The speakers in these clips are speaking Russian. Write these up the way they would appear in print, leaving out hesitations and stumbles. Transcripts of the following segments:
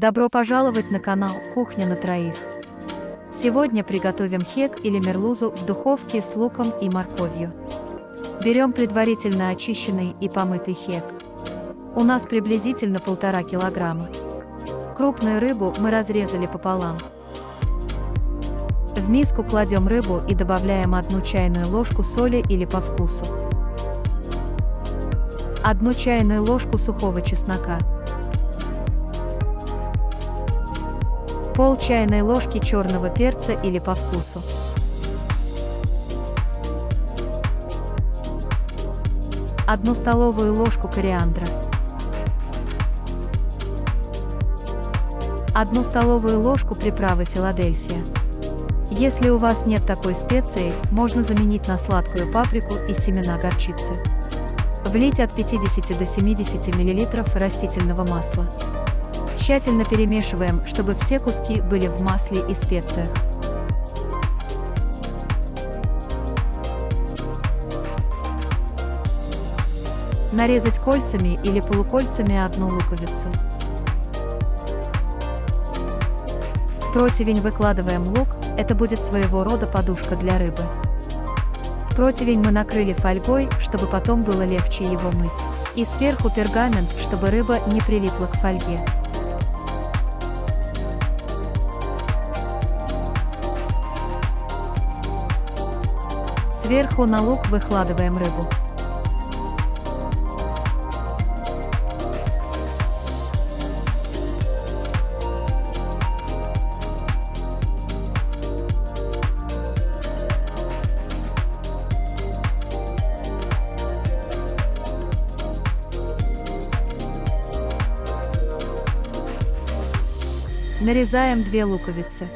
Добро пожаловать на канал «Кухня на троих». Сегодня приготовим хек или мерлузу в духовке с луком и морковью. Берем предварительно очищенный и помытый хек. У нас приблизительно 1,5 килограмма. Крупную рыбу мы разрезали пополам. В миску кладем рыбу и добавляем 1 чайную ложку соли или по вкусу. 1 чайную ложку сухого чеснока. Пол чайной ложки черного перца или по вкусу. Одну столовую ложку кориандра. 1 столовую ложку приправы Филадельфия. Если у вас нет такой специи, можно заменить на сладкую паприку и семена горчицы. Влить от 50 до 70 мл растительного масла. Тщательно перемешиваем, чтобы все куски были в масле и специях. Нарезать кольцами или полукольцами 1 луковицу. В противень выкладываем лук, это будет своего рода подушка для рыбы. Противень мы накрыли фольгой, чтобы потом было легче его мыть. И сверху пергамент, чтобы рыба не прилипла к фольге. Сверху на лук выкладываем рыбу. Нарезаем 2 луковицы.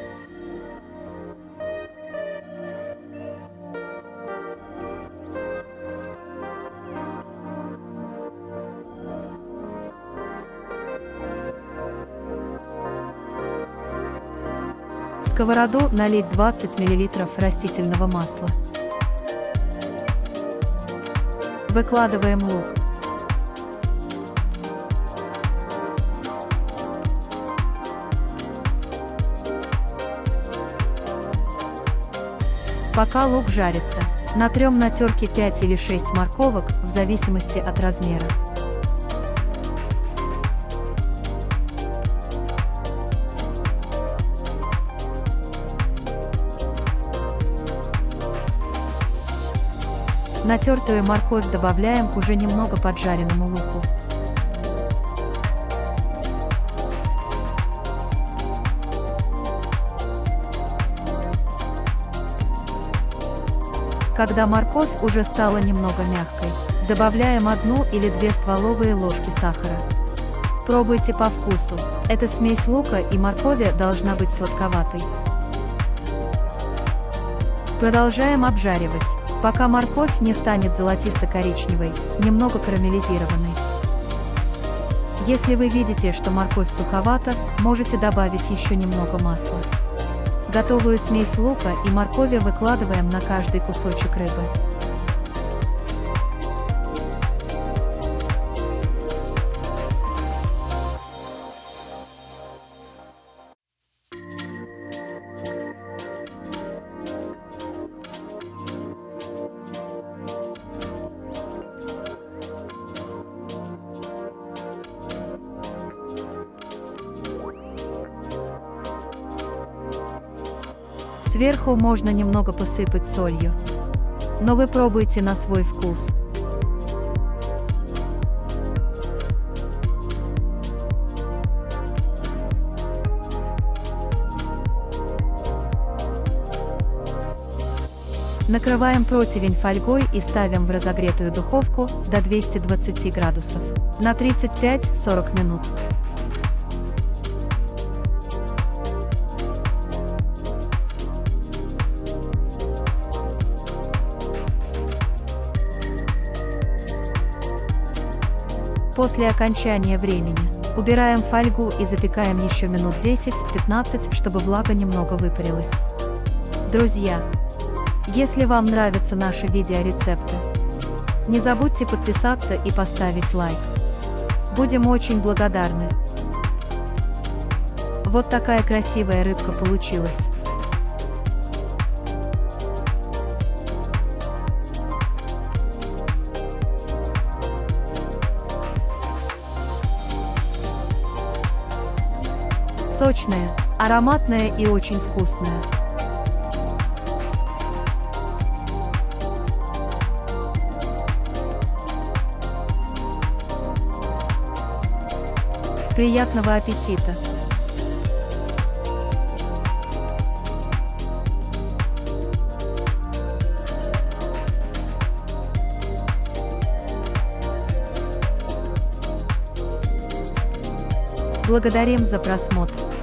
В сковороду налить 20 мл растительного масла. Выкладываем лук. Пока лук жарится, натрем на терке 5 или 6 морковок, в зависимости от размера. Натертую морковь добавляем к уже немного поджаренному луку. Когда морковь уже стала немного мягкой, добавляем 1 или 2 столовые ложки сахара. Пробуйте по вкусу. Эта смесь лука и моркови должна быть сладковатой. Продолжаем обжаривать, пока морковь не станет золотисто-коричневой, немного карамелизированной. Если вы видите, что морковь суховата, можете добавить еще немного масла. Готовую смесь лука и моркови выкладываем на каждый кусочек рыбы. Сверху можно немного посыпать солью. Но вы пробуйте на свой вкус. Накрываем противень фольгой и ставим в разогретую духовку до 220 градусов на 35-40 минут. После окончания времени убираем фольгу и запекаем еще минут 10-15, чтобы влага немного выпарилась. Друзья, если вам нравятся наши видеорецепты, не забудьте подписаться и поставить лайк. Будем очень благодарны. Вот такая красивая рыбка получилась. Сочная, ароматная и очень вкусная. Приятного аппетита! Благодарим за просмотр.